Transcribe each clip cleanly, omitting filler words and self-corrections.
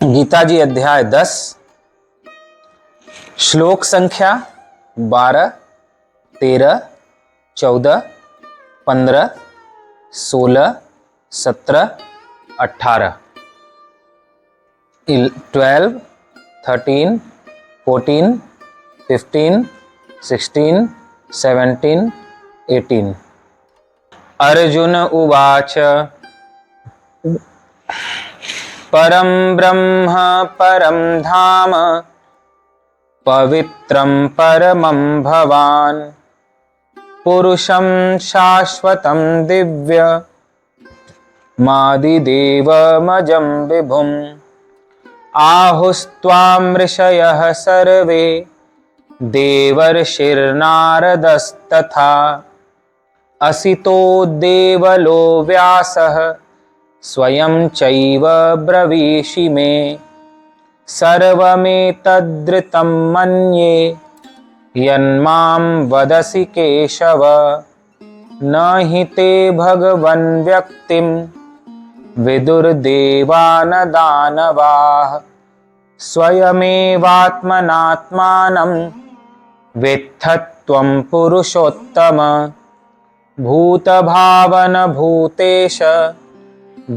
गीता जी अध्याय 10 श्लोक संख्या 12, 13, 14, 15, 16, 17, 18, 12, 13, 14, 15, 16, 17, 18। अर्जुन उवाच परं ब्रह्म परं धाम पवित्रं परमं भवान् पुरुषं शाश्वतं दिव्यमादिदेवमजं विभुम् आहुस्त्वां ऋषयः सर्वे देवर्षिर्नारदस्तथा असितो देवलो व्यासः स्वयं चैव ब्रवीषि मे सर्वमेतद्ऋतं मन्ये यन्मां वदसि केशव न हि ते भगवन् व्यक्तिं विदुर्देवा न दानवाः स्वयमेवात्मनात्मानं वेत्थ त्वं पुरुषोत्तम भूतभावन भूतेश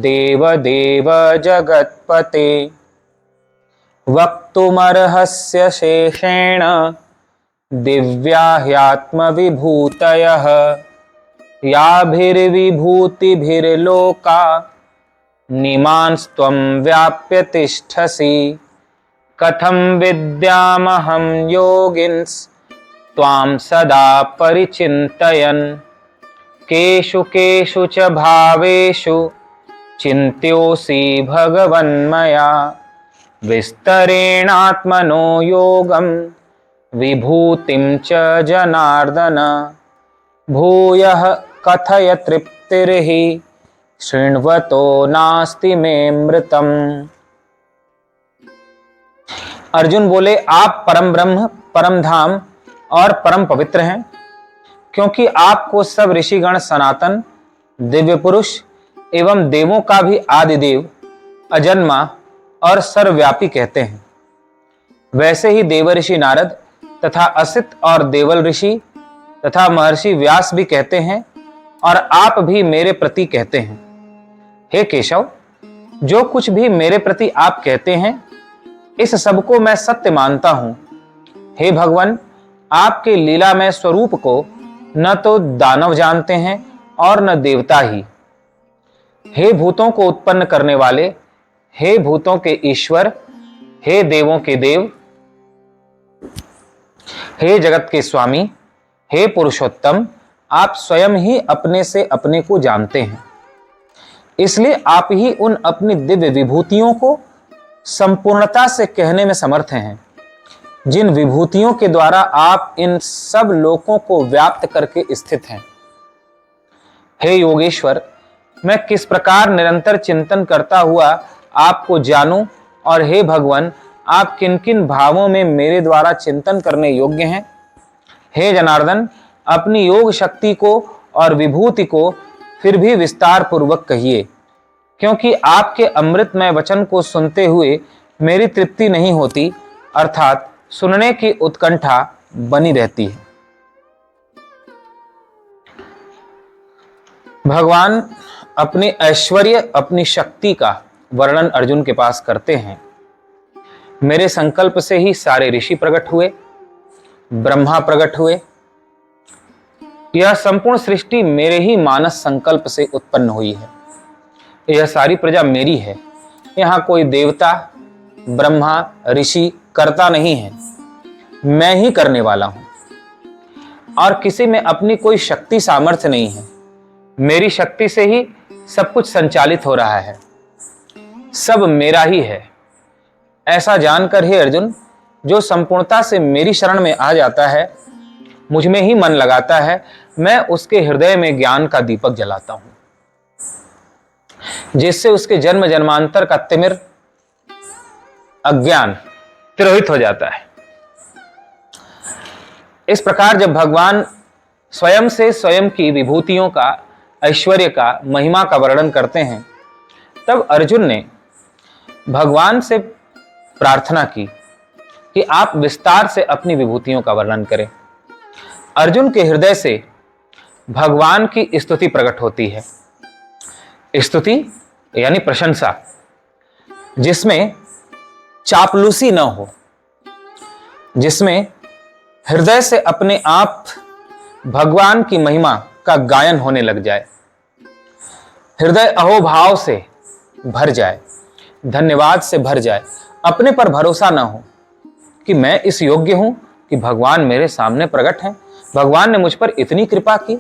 देवदेव जगत्पते वक्तुमर्हस्य शेषेण दिव्या ह्यात्मविभूतयः याभिर्विभूतिभिर्लोका निमांस्त्वं व्याप्य तिष्ठसि कथं विद्यामहं योगिंस्त्वां सदा परिचिन्तयन् केषु केषु च भावेषु चिन्त्योऽसि भगवन्मया विस्तरेणात्मनो योगं विभूतिं च जनार्दन भूयः कथय तृप्तिर्हि शृण्वतो नास्ति मे मृतम्। अर्जुन बोले, आप परम ब्रह्म, परम धाम और परम पवित्र हैं, क्योंकि आपको सब ऋषिगण सनातन, दिव्य पुरुष एवं देवों का भी आदिदेव, अजन्मा और सर्वव्यापी कहते हैं। वैसे ही देवर्षि नारद तथा असित और देवल ऋषि तथा महर्षि व्यास भी कहते हैं और आप भी मेरे प्रति कहते हैं। हे केशव, जो कुछ भी मेरे प्रति आप कहते हैं, इस सब को मैं सत्य मानता हूं। हे भगवान, आपके लीलामय स्वरूप को न तो दानव जानते हैं और न देवता ही। हे भूतों को उत्पन्न करने वाले, हे भूतों के ईश्वर, हे देवों के देव, हे जगत के स्वामी, हे पुरुषोत्तम, आप स्वयं ही अपने से अपने को जानते हैं। इसलिए आप ही उन अपनी दिव्य विभूतियों को संपूर्णता से कहने में समर्थ हैं, जिन विभूतियों के द्वारा आप इन सब लोकों को व्याप्त करके स्थित हैं। हे योगेश्वर, मैं किस प्रकार निरंतर चिंतन करता हुआ आपको जानूं, और हे भगवान, आप किन किन भावों में मेरे द्वारा चिंतन करने योग्य हैं। हे जनार्दन, अपनी योग शक्ति को और विभूति को फिर भी विस्तार पूर्वक कहिए, क्योंकि आपके अमृतमय वचन को सुनते हुए मेरी तृप्ति नहीं होती, अर्थात सुनने की उत्कंठा बनी रहती है। भगवान अपने ऐश्वर्य, अपनी शक्ति का वर्णन अर्जुन के पास करते हैं। मेरे संकल्प से ही सारे ऋषि प्रकट हुए, ब्रह्मा प्रकट हुए। यह संपूर्ण सृष्टि मेरे ही मानस संकल्प से उत्पन्न हुई है। यह सारी प्रजा मेरी है। यहाँ कोई देवता, ब्रह्मा, ऋषि कर्ता नहीं है। मैं ही करने वाला हूं, और किसी में अपनी कोई शक्ति सामर्थ्य नहीं है। मेरी शक्ति से ही सब कुछ संचालित हो रहा है। सब मेरा ही है। ऐसा जानकर हे अर्जुन, जो संपूर्णता से मेरी शरण में आ जाता है, मुझ में ही मन लगाता है, मैं उसके हृदय में ज्ञान का दीपक जलाता हूं, जिससे उसके जन्म जन्मांतर का तिमिर, अज्ञान तिरोहित हो जाता है। इस प्रकार जब भगवान स्वयं से स्वयं की विभूतियों का, ऐश्वर्य का, महिमा का वर्णन करते हैं, तब अर्जुन ने भगवान से प्रार्थना की कि आप विस्तार से अपनी विभूतियों का वर्णन करें। अर्जुन के हृदय से भगवान की स्तुति प्रकट होती है। स्तुति यानी प्रशंसा, जिसमें चापलूसी न हो, जिसमें हृदय से अपने आप भगवान की महिमा का गायन होने लग जाए, हृदय अहोभाव से भर जाए, धन्यवाद से भर जाए, अपने पर भरोसा ना हो कि मैं इस योग्य हूं कि भगवान मेरे सामने प्रकट हैं, भगवान ने मुझ पर इतनी कृपा की,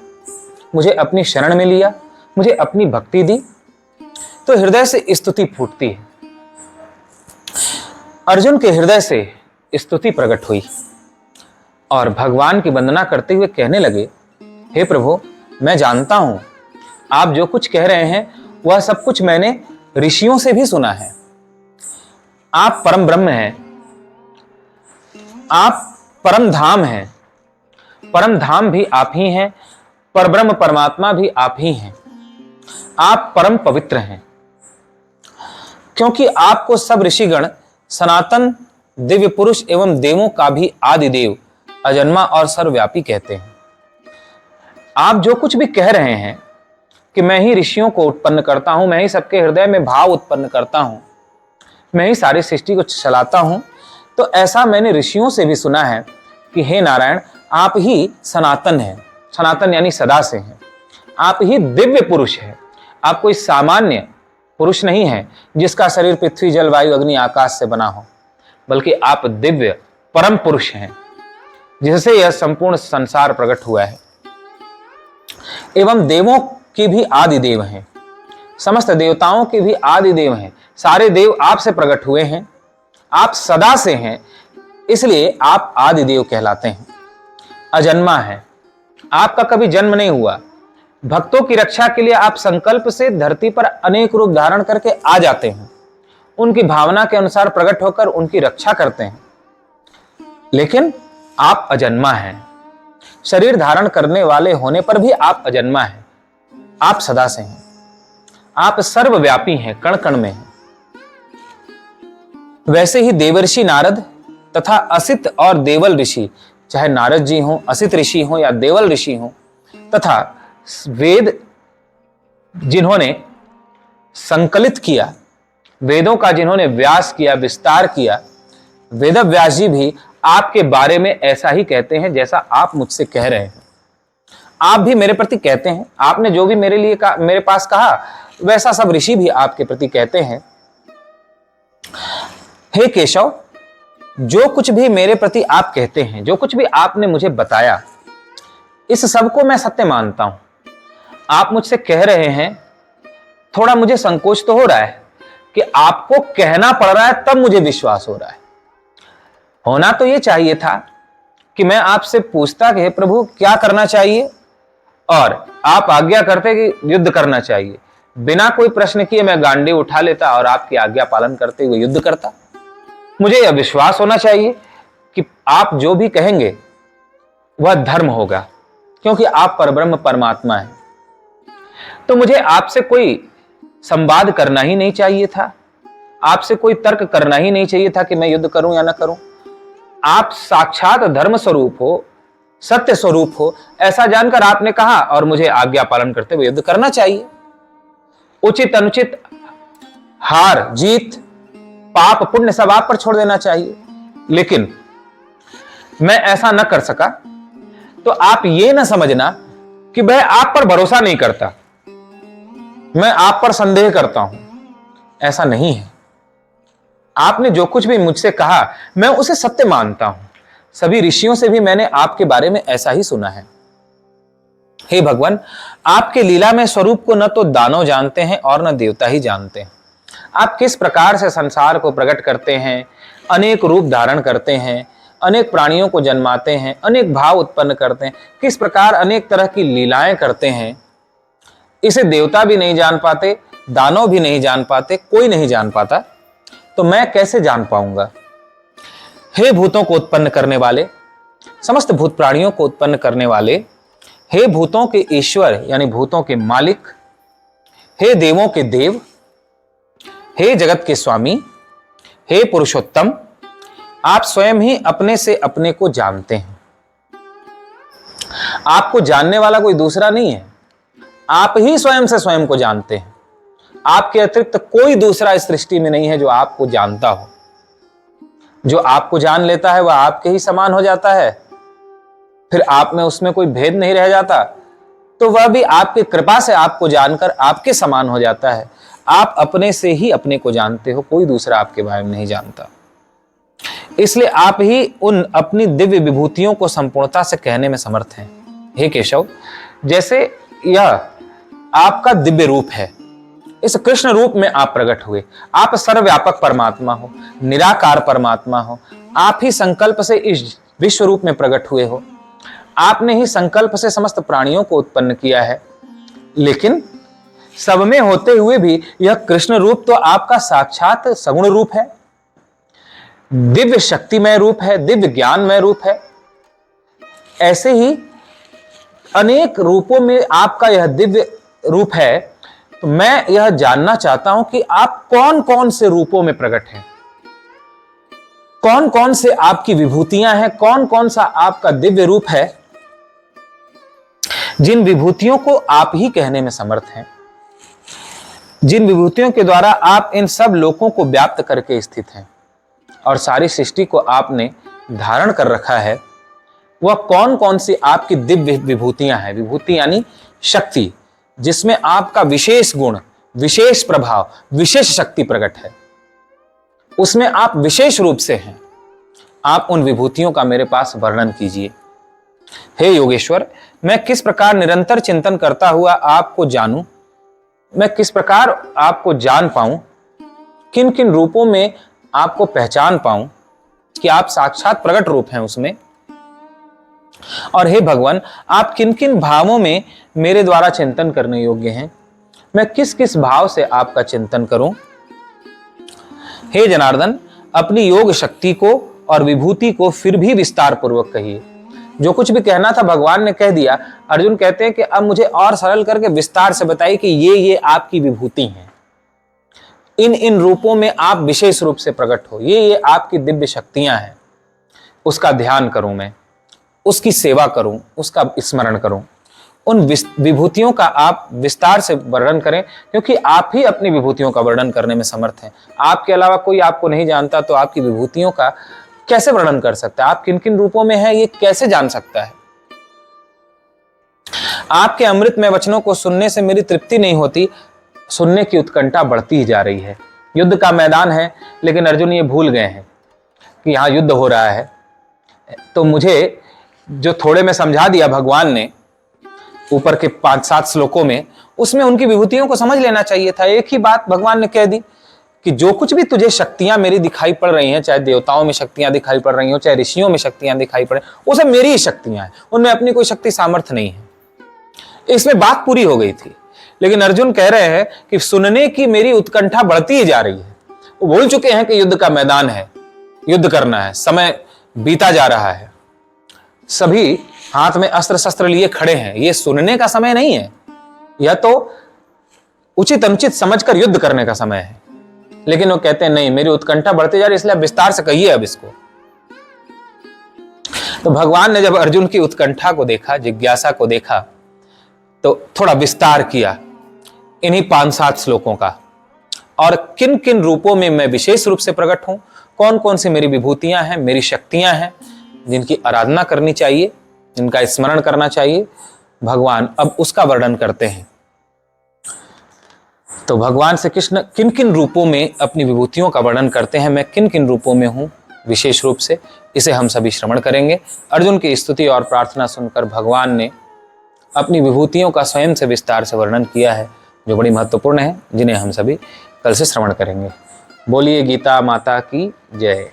मुझे अपनी शरण में लिया, मुझे अपनी भक्ति दी, तो हृदय से स्तुति फूटती है। अर्जुन के हृदय से स्तुति प्रकट हुई और भगवान की वंदना करते हुए कहने लगे, हे प्रभु, मैं जानता हूं आप जो कुछ कह रहे हैं वह सब कुछ मैंने ऋषियों से भी सुना है। आप परम ब्रह्म हैं, आप परम धाम हैं, परम धाम भी आप ही हैं, परब्रह्म परमात्मा भी आप ही हैं, आप परम पवित्र हैं, क्योंकि आपको सब ऋषिगण सनातन दिव्य पुरुष एवं देवों का भी आदि देव, अजन्मा और सर्वव्यापी कहते हैं। आप जो कुछ भी कह रहे हैं कि मैं ही ऋषियों को उत्पन्न करता हूं, मैं ही सबके हृदय में भाव उत्पन्न करता हूं, मैं ही सारी सृष्टि को चलाता हूं, तो ऐसा मैंने ऋषियों से भी सुना है कि हे नारायण, आप ही सनातन हैं, सनातन यानी सदा से हैं, आप ही दिव्य पुरुष हैं, आप कोई सामान्य पुरुष नहीं है जिसका शरीर पृथ्वी जल वायु अग्नि आकाश से बना हो, बल्कि आप दिव्य परम पुरुष हैं जिससे यह संपूर्ण संसार प्रकट हुआ है, एवं देवों की भी आदि देव हैं, समस्त देवताओं के भी आदि देव हैं, सारे देव आपसे प्रकट हुए हैं, आप सदा से हैं, इसलिए आप आदि देव कहलाते हैं। अजन्मा है, आपका कभी जन्म नहीं हुआ, भक्तों की रक्षा के लिए आप संकल्प से धरती पर अनेक रूप धारण करके आ जाते हैं, उनकी भावना के अनुसार प्रकट होकर उनकी रक्षा करते हैं, लेकिन आप अजन्मा हैं, शरीर धारण करने वाले होने पर भी आप अजन्मा हैं, आप सदा से हैं, आप सर्वव्यापी हैं, कण कण में हैं। वैसे ही देवर्षि नारद तथा असित और देवल ऋषि, चाहे नारद जी हों, असित ऋषि हों या देवल ऋषि हों, तथा वेद जिन्होंने संकलित किया, वेदों का जिन्होंने व्यास किया, विस्तार किया, वेदव्यास जी भी आपके बारे में ऐसा ही कहते हैं जैसा आप मुझसे कह रहे हैं। आप भी मेरे प्रति कहते हैं, आपने जो भी मेरे लिए कहा, मेरे पास कहा, वैसा सब ऋषि भी आपके प्रति कहते हैं। हे केशव, जो कुछ भी मेरे प्रति आप कहते हैं, जो कुछ भी आपने मुझे बताया, इस सब को मैं सत्य मानता हूं। आप मुझसे कह रहे हैं, थोड़ा मुझे संकोच तो हो रहा है कि आपको कहना पड़ रहा है तब मुझे विश्वास हो रहा है। होना तो यह चाहिए था कि मैं आपसे पूछता कि हे प्रभु क्या करना चाहिए, और आप आज्ञा करते कि युद्ध करना चाहिए। बिना कोई प्रश्न किए मैं गांडीव उठा लेता और आपकी आज्ञा पालन करते हुए युद्ध करता। मुझे यह विश्वास होना चाहिए कि आप जो भी कहेंगे वह धर्म होगा, क्योंकि आप परब्रह्म परमात्मा हैं। तो मुझे आपसे कोई संवाद करना ही नहीं चाहिए था, आपसे कोई तर्क करना ही नहीं चाहिए था कि मैं युद्ध करूं या ना करूं। आप साक्षात धर्म स्वरूप हो, सत्य स्वरूप हो, ऐसा जानकर आपने कहा और मुझे आज्ञा पालन करते हुए युद्ध करना चाहिए। उचित अनुचित, हार जीत, पाप पुण्य सब आप पर छोड़ देना चाहिए, लेकिन मैं ऐसा न कर सका तो आप ये न समझना कि मैं आप पर भरोसा नहीं करता, मैं आप पर संदेह करता हूं। ऐसा नहीं है। आपने जो कुछ भी मुझसे कहा मैं उसे सत्य मानता हूं। सभी ऋषियों से भी मैंने आपके बारे में ऐसा ही सुना है। हे भगवान, आपके लीला में स्वरूप को न तो दानव जानते हैं और न देवता ही जानते हैं। आप किस प्रकार से संसार को प्रकट करते हैं, अनेक रूप धारण करते हैं, अनेक प्राणियों को जन्माते हैं, अनेक भाव उत्पन्न करते हैं, किस प्रकार अनेक तरह की लीलाएं करते हैं, इसे देवता भी नहीं जान पाते, दानव भी नहीं जान पाते, कोई नहीं जान पाता, तो मैं कैसे जान पाऊंगा। हे भूतों को उत्पन्न करने वाले, समस्त भूत प्राणियों को उत्पन्न करने वाले, हे भूतों के ईश्वर यानी भूतों के मालिक, हे देवों के देव, हे जगत के स्वामी, हे पुरुषोत्तम, आप स्वयं ही अपने से अपने को जानते हैं। आपको जानने वाला कोई दूसरा नहीं है, आप ही स्वयं से स्वयं को जानते हैं। आपके अतिरिक्त कोई दूसरा इस सृष्टि में नहीं है जो आपको जानता हो। जो आपको जान लेता है वह आपके ही समान हो जाता है, फिर आप में उसमें कोई भेद नहीं रह जाता, तो वह भी आपकी कृपा से आपको जानकर आपके समान हो जाता है। आप अपने से ही अपने को जानते हो, कोई दूसरा आपके बारे में नहीं जानता। इसलिए आप ही उन अपनी दिव्य विभूतियों को संपूर्णता से कहने में समर्थ हैं। हे केशव, जैसे यह आपका दिव्य रूप है, इस कृष्ण रूप में आप प्रकट हुए। आप सर्वव्यापक परमात्मा हो, निराकार परमात्मा हो। आप ही संकल्प से इस विश्व रूप में प्रकट हुए हो। आपने ही संकल्प से समस्त प्राणियों को उत्पन्न किया है। लेकिन सब में होते हुए भी यह कृष्ण रूप तो आपका साक्षात सगुण रूप है, दिव्य शक्तिमय रूप है, दिव्य ज्ञानमय रूप है। ऐसे ही अनेक रूपों में आपका यह दिव्य रूप है। तो मैं यह जानना चाहता हूं कि आप कौन कौन से रूपों में प्रकट हैं, कौन कौन से आपकी विभूतियां हैं, कौन कौन सा आपका दिव्य रूप है, जिन विभूतियों को आप ही कहने में समर्थ हैं, जिन विभूतियों के द्वारा आप इन सब लोकों को व्याप्त करके स्थित हैं और सारी सृष्टि को आपने धारण कर रखा है। वह कौन कौन सी आपकी दिव्य विभूतियां हैं। विभूति यानी शक्ति, जिसमें आपका विशेष गुण, विशेष प्रभाव, विशेष शक्ति प्रकट है, उसमें आप विशेष रूप से हैं। आप उन विभूतियों का मेरे पास वर्णन कीजिए। हे योगेश्वर, मैं किस प्रकार निरंतर चिंतन करता हुआ आपको जानूं, मैं किस प्रकार आपको जान पाऊं, किन किन रूपों में आपको पहचान पाऊं कि आप साक्षात प्रकट रूप हैं उसमें। और हे भगवान, आप किन किन भावों में मेरे द्वारा चिंतन करने योग्य हैं, मैं किस किस भाव से आपका चिंतन करूं। हे जनार्दन, अपनी योग शक्ति को और विभूति को फिर भी विस्तार पूर्वक कहिए। जो कुछ भी कहना था भगवान ने कह दिया। अर्जुन कहते हैं कि अब मुझे और सरल करके विस्तार से बताइए कि ये आपकी विभूति हैं, इन इन रूपों में आप विशेष रूप से प्रकट हो, ये आपकी दिव्य शक्तियां हैं। उसका ध्यान करूं मैं, उसकी सेवा करूं, उसका स्मरण करूं। उन विभूतियों का आप विस्तार से वर्णन करें, क्योंकि आप ही अपनी विभूतियों का वर्णन करने में समर्थ हैं। आपके अलावा कोई आपको नहीं जानता, तो आपकी विभूतियों का कैसे वर्णन कर सकता है? आप किन किन रूपों में हैं, ये कैसे जान सकता है? आपके अमृतमय वचनों को सुनने से मेरी तृप्ति नहीं होती, सुनने की उत्कंठा बढ़ती ही जा रही है। युद्ध का मैदान है, लेकिन अर्जुन ये भूल गए हैं कि यहाँ युद्ध हो रहा है। तो मुझे जो थोड़े में समझा दिया भगवान ने ऊपर के 5-7 श्लोकों में, उसमें उनकी विभूतियों को समझ लेना चाहिए था। एक ही बात भगवान ने कह दी कि जो कुछ भी तुझे शक्तियां मेरी दिखाई पड़ रही हैं, चाहे देवताओं में शक्तियां दिखाई पड़ रही हो, चाहे ऋषियों में शक्तियां दिखाई पड़े, वो सब मेरी ही शक्तियां हैं, उनमें अपनी कोई शक्ति सामर्थ्य नहीं है। इसमें बात पूरी हो गई थी। लेकिन अर्जुन कह रहे हैं कि सुनने की मेरी उत्कंठा बढ़ती ही जा रही है। वो भूल चुके हैं कि युद्ध का मैदान है, युद्ध करना है, समय बीता जा रहा है, सभी हाथ में अस्त्र शस्त्र लिए खड़े हैं। ये सुनने का समय नहीं है, यह तो उचित अनुचित समझकर युद्ध करने का समय है। लेकिन वो कहते हैं नहीं, मेरी उत्कंठा बढ़ती जा रही है, इसलिए विस्तार से कहिए अब इसको। तो भगवान ने जब अर्जुन की उत्कंठा को देखा, जिज्ञासा को देखा, तो थोड़ा विस्तार किया इन्हीं 5-7 श्लोकों का। और किन किन रूपों में मैं विशेष रूप से प्रकट हूं, कौन कौन सी मेरी विभूतियां हैं, मेरी शक्तियां हैं, जिनकी आराधना करनी चाहिए, जिनका स्मरण करना चाहिए, भगवान अब उसका वर्णन करते हैं। तो भगवान श्री कृष्ण किन किन रूपों में अपनी विभूतियों का वर्णन करते हैं, मैं किन किन रूपों में हूं विशेष रूप से, इसे हम सभी श्रवण करेंगे। अर्जुन की स्तुति और प्रार्थना सुनकर भगवान ने अपनी विभूतियों का स्वयं से विस्तार से वर्णन किया है, जो बड़ी महत्वपूर्ण है, जिन्हें हम सभी कल से श्रवण करेंगे। बोलिए गीता माता की जय।